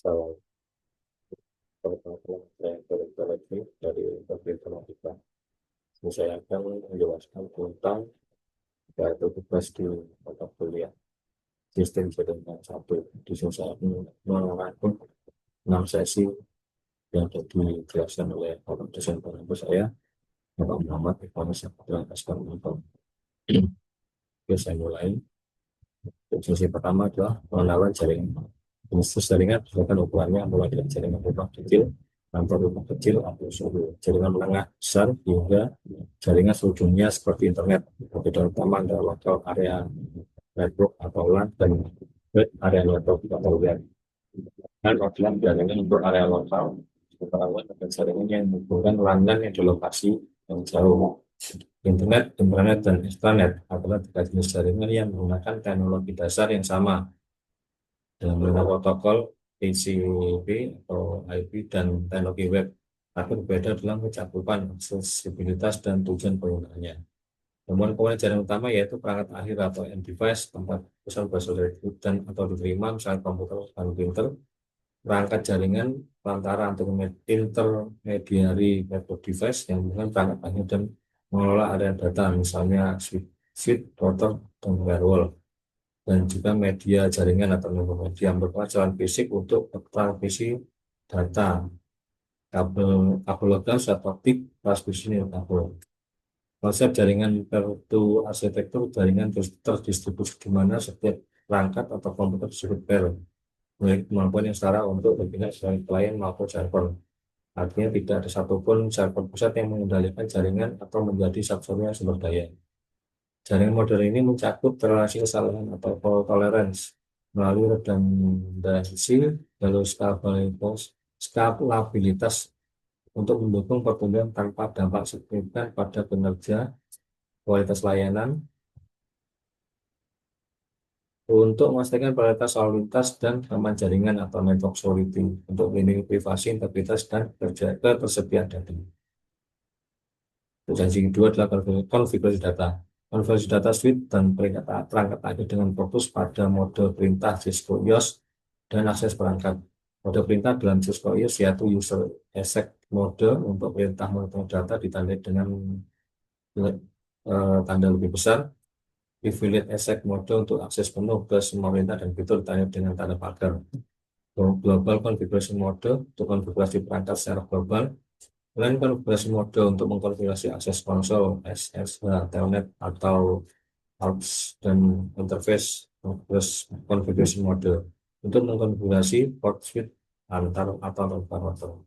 Salah pertama saya lagi dari informatika. Saya akan menjelaskan tentang yaitu tugas di mata kuliah sistem jaringan satu. Di sini saya mengangkut 6 sesi yang telah dijelaskan oleh Bapak dosen pengampu saya, Bapak Muhammad Ikhwan Syafruddin Askar Untung. Oke, saya mulai. Sesi pertama adalah pengenalan jaringan. Jenis jaringan berdasarkan ukurannya mulai dari jaringan rumah kecil, kantor rumah kecil, atau seluruh jaringan menengah besar hingga jaringan seluruh dunia seperti internet. Perbedaan utama adalah lokal area network atau LAN dan web area network atau WAN. Dan offline jaringan untuk area lokal, sementara WAN dan jaringan yang menghubungkan LAN yang di lokasi yang jauh. Internet, dan extranet adalah tiga jenis jaringan yang menggunakan teknologi dasar yang sama dalam bentuk protokol TCP atau IP dan teknologi web, tapi berbeda dalam kecakupan, aksesibilitas, dan tujuan penggunaannya. Temuan komponen jaringan utama yaitu perangkat akhir atau end device, tempat pusat berasal dan atau diterima, misalnya komputer dan printer, perangkat jaringan perantara untuk intermediary network device yang dengan perangkat akhir dan mengelola area data, misalnya switch, router, dan firewall, dan juga media jaringan atau media yang merupakan jalan fisik untuk transmisi data, kabel kabel logam, zat optik, transmisi kabel. Konsep jaringan itu arsitektur jaringan terdistribusi di mana setiap perangkat atau komputer disebut pair, memiliki kemampuan yang setara untuk berpindah sebagai klien maupun server. Artinya tidak ada satupun server pusat yang mengendalikan jaringan atau menjadi satu-satunya sumber daya. Jaringan modern ini mencakup relasi kesalahan atau fault tolerance melalui redundansi dan skalabilitas untuk mendukung pertumbuhan tanpa dampak signifikan pada kinerja, kualitas layanan, untuk memastikan kualitas lalu lintas dan aman jaringan atau network security, untuk melindungi privasi, integritas, dan ketersediaan data. Janji kedua adalah konfigurasi data. Konfigurasi data suite dan perangkat akhir dengan fokus pada mode perintah Cisco IOS dan akses perangkat. Mode perintah dalam Cisco IOS yaitu user exec mode untuk perintah monitor data ditandai dengan tanda lebih besar. Privilege exec mode untuk akses penuh ke semua perintah dan fitur ditandai dengan tanda pagar. Global configuration mode untuk konfigurasi perangkat secara global. Selain konfigurasi mode untuk mengkonfigurasi akses konsol, SSH, telnet, atau AUX dan interface konfigurasi mode untuk mengkonfigurasi port switch antar atau router.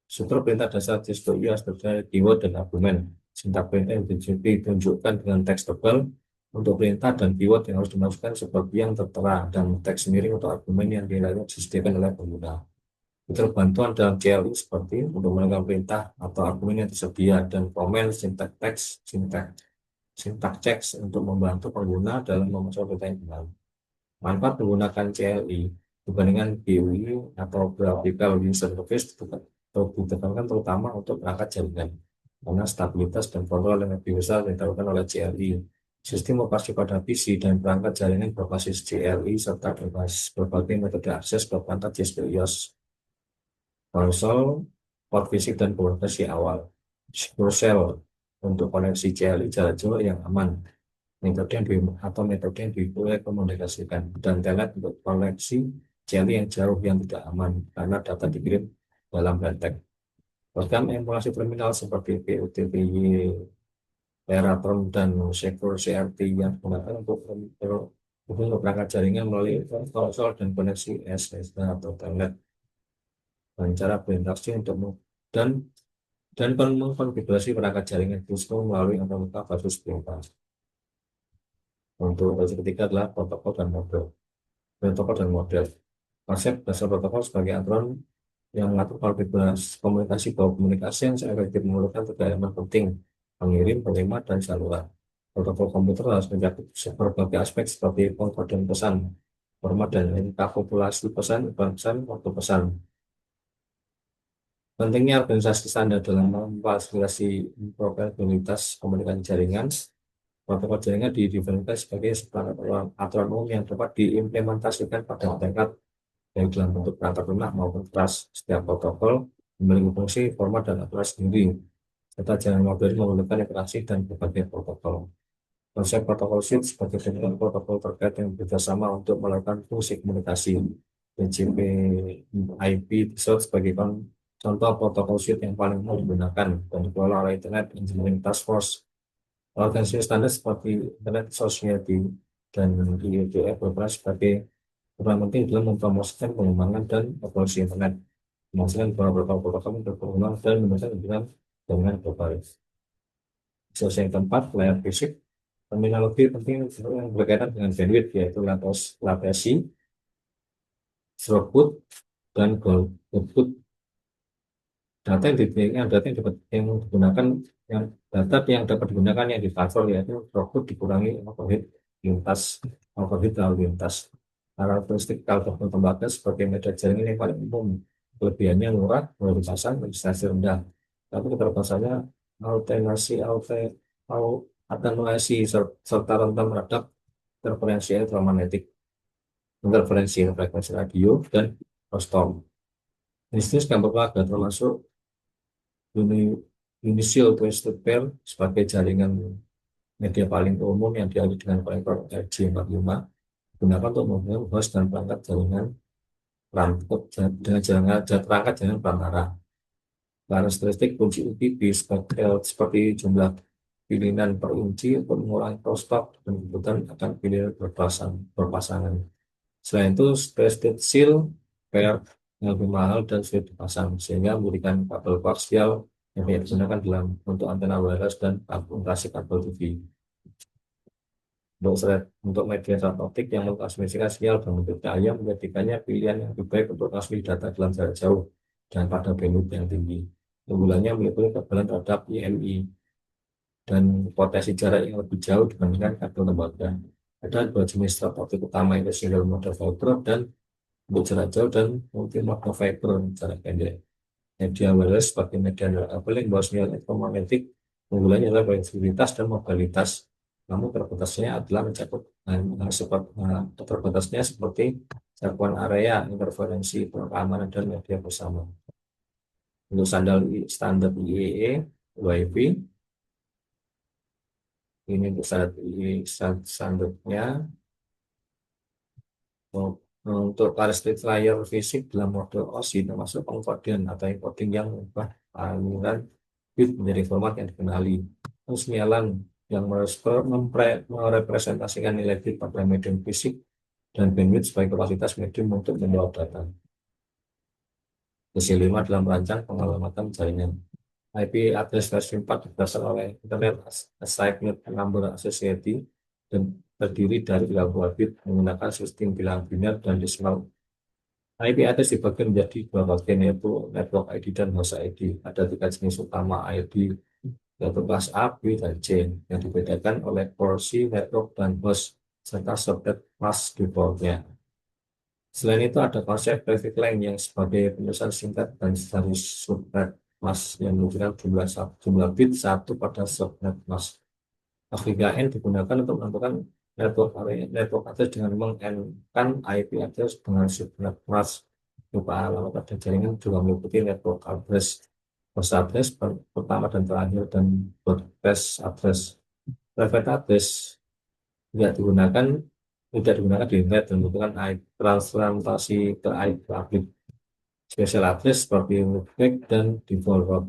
Struktur perintah dasar Cisco IOS terdiri keyword dan argumen. Sintak perintah yang ditunjukkan dengan teks tebal untuk perintah dan keyword yang harus dimasukkan seperti yang tertera, dan teks miring untuk argumen yang disediakan oleh pengguna. Fitur bantuan dalam CLI seperti untuk menentukan perintah atau argumen yang tersedia, dan comment, syntax text, syntax checks untuk membantu pengguna dalam memasukkan perintah yang benar. Manfaat menggunakan CLI dibandingkan GUI atau Graphical User Interface ditekankan terutama untuk perangkat jaringan, karena stabilitas dan kontrol yang lebih besar ditawarkan oleh CLI. Sistem operasi pada PC dan perangkat jaringan berbasis CLI serta berbagai metode akses ke perangkat Cisco IOS, konsol, port fisik, dan komunikasi awal. Cell untuk koneksi CLI jarak jauh yang aman, metode yang komunikasikan, dan telnet untuk koneksi CLI yang jauh yang tidak aman karena data dikirim dalam rantai. Program emulasi terminal seperti PUTPY, Veratron, dan Secure CRT yang digunakan untuk perangkat jaringan melalui konsol dan koneksi SSH atau telnet, dan cara berinteraksi untuk dan mengkonfigurasi perangkat jaringan Cisco melalui analoga basis perintah. Untuk versi ketiga adalah protokol dan model. Protokol dan model. Konsep dasar protokol sebagai aturan yang mengatur komunikasi bahwa komunikasi yang efektif memerlukan tiga elemen penting: pengirim, penerima, dan saluran. Protokol komputer harus mencakup berbagai aspek seperti pengkodean pesan, format dan enkapsulasi pesan, waktu pesan. Pentingnya organisasi standar dalam memfasilitasi interoperabilitas komunikasi jaringan. Protokol jaringan didefinisikan sebagai aturan umum yang dapat diimplementasikan pada tingkat baik dalam bentuk perangkat lunak maupun keras. Setiap protokol memiliki fungsi, format, dan aturan sendiri, serta jalan modern menggunakan interaksi dan berbagai protokol. Konsep protokol SWIFT sebagai bentuk protokol terkait yang bekerjasama untuk melakukan fungsi komunikasi. PGP IP disebut sebagai contoh protokol SWIFT yang paling umum digunakan dan dikelola oleh Internet Engineering Task Force. Organisasi standar seperti Internet Society dan IETF berperan sebagai peran penting dalam mempromosikan pengembangan dan evolusi Internet, memastikan bahwa protokol-protokol berkembang dan mendukung jaringan global. Selesai yang keempat, layar fisik. Terminologi penting yang berkaitan dengan bandwidth, yaitu latensi, throughput, dan goal-output. Data yang dapat yang digunakan yang dapat digunakan yang ditransfer, yaitu throughput dikurangi overhead lalu lintas. Karakteristik kalkulus lembaga sebagai media jaringan yang paling umum, kelebihannya murah, mudah dipasang, registrasi rendah. Tapi keterbatasannya atenuasi serta rentan terhadap interferensi frekuensi radio, dan rostom. Jenis gambar keluarga termasuk Initial Twisted Pair sebagai jaringan media paling umum yang dialih dengan konektor RJ45, digunakan untuk menghubungkan host dan perangkat jaringan perantara. Karakteristik kunci UPB seperti jumlah pilihan per inci untuk mengurangi crosstalk dan kebutuhan akan pilihan berpasangan. Selain itu, Twisted Seal pair yang lebih mahal dan sulit dipasang, sehingga memberikan kabel koaksial yang banyak digunakan dalam untuk antena wireless dan aplikasi kabel TV. Untuk media satelit optik yang mentransmisikan sinyal berbentuk cahaya menjadikannya pilihan yang lebih baik untuk transmisi data dalam jarak jauh dan pada bandwidth yang tinggi. Keunggulannya meliputi kekebalan terhadap IMI dan potensi jarak yang lebih jauh dibandingkan kabel lembaga. Ada dua jenis satelit optik utama, yaitu single mode fiber dan untuk jarak jauh dan multi mode fiber jarak pendek. Media wireless seperti media kabel yang bawa sinyal elektromagnetik, keunggulannya adalah fleksibilitas dan mobilitas. Namun terbatasnya seperti jangkauan area, interferensi, keamanan, dan media bersama. Untuk standar IEEE, WiFi, ini untuk standarnya. Untuk karakteristik layar fisik dalam mode OSI termasuk pengkodian atau encoding yang mengubah aliran bit menjadi format yang dikenali. Penyalaan yang merepresentasikan nilai bit pada medium fisik dan bandwidth sebagai kapasitas medium untuk membawa data. Sesi 5 dalam merancang pengalamatan jaringan. IP address versi 4 berdasarkan oleh Internet Assigned Number Society dan terdiri dari 30 bit menggunakan sistem bilangan biner dan desimal. IP address dibagi menjadi dua bagian, yaitu network ID dan host ID. Ada tiga jenis utama ID, yaitu kelas A, B, dan C, yang dibedakan oleh porsi network dan host serta subnet mask defaultnya. Selain itu ada konsep prefix line yang sebagai penulisan singkat dan dari subnet mask yang menunjukkan jumlah bit satu pada subnet mask. Afrika N digunakan untuk menentukan network address dengan mengenkan IP address dengan subnet mask. Berupa alamat pada jaringan juga meliputi network address, host address pertama dan terakhir, dan broadcast address. Private address tidak digunakan di internet dan membutuhkan transferasi ke IP publik. Special address seperti loopback dan default route.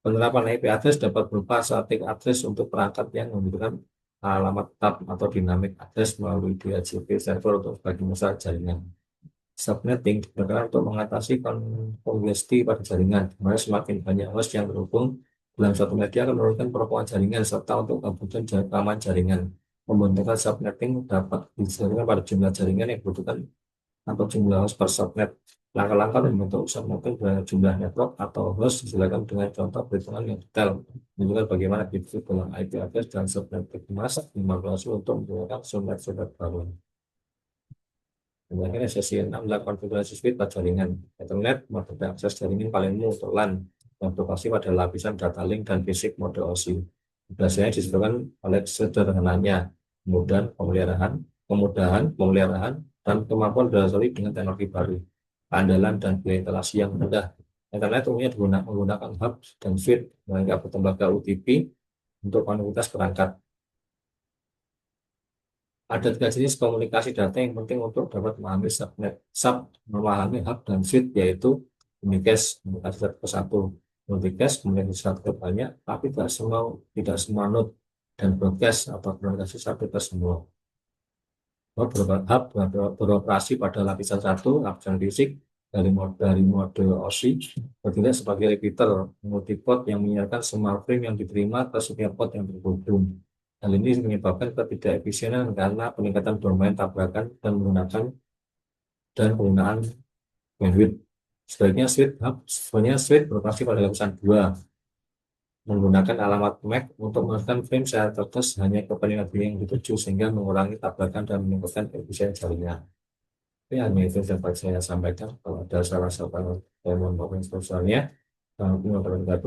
Penerapan IP address dapat berupa static address untuk perangkat yang membutuhkan alamat tetap atau dynamic address melalui DHCP server untuk sebagian besar jaringan. Subnetting digunakan untuk mengatasi kongesti pada jaringan, di mana semakin banyak host yang terhubung dalam satu media akan menurunkan performa jaringan serta untuk kebutuhan keamanan jaringan. Pembentukan subnetting dapat disesuaikan pada jumlah jaringan yang dibutuhkan atau jumlah host per subnet. Langkah-langkah membentuk subnetting dengan jumlah network atau host dijelaskan dengan contoh perhitungan yang detail, menunjukkan bagaimana bit-bit dalam IP address dan subnetting dimasak dimanipulasi untuk menggunakan subnet baru. Kemudian sesi 6 adalah konfigurasi speed pada jaringan. Ethernet mode akses jaringan paling umum untuk LAN yang berbasis pada lapisan data link dan fisik mode OSI. Biasanya disebutkan oleh sederhananya kemudahan pemeliharaan, kemudahan, pemeliharaan, dan kemampuan berdasari dengan teknologi baru, keandalan dan biaya instalasi yang rendah. Internet umumnya menggunakan hub dan switch mereka bertembaga UTP untuk konektivitas perangkat. Ada 3 jenis komunikasi data yang penting untuk dapat memahami subnet, memahami hub dan switch, yaitu unicast, komunikasi satu ke satu, multicast, komunikasi satu ke banyak, tapi tidak semua node, dan broadcast atau komunikasi satu ke semua. Beberapa hub beroperasi pada lapisan satu, lapisan fisik dari mode OSI, bertindak sebagai repeater multiport yang menyiarkan semua frame yang diterima ke setiap port yang terhubung. Hal ini menyebabkan ketidakefisienan karena peningkatan domain tabrakan dan penggunaan bandwidth. Sebaiknya switch beroperasi pada lapisan 2, menggunakan alamat MAC untuk menggunakan frame secara terbatas hanya ke peningkatan yang dituju, sehingga mengurangi tabrakan dan meningkatkan efisiensi jaringan. Ya, itu dapat saya sampaikan. Kalau ada salah-salah saya mohon maaf sebesarnya.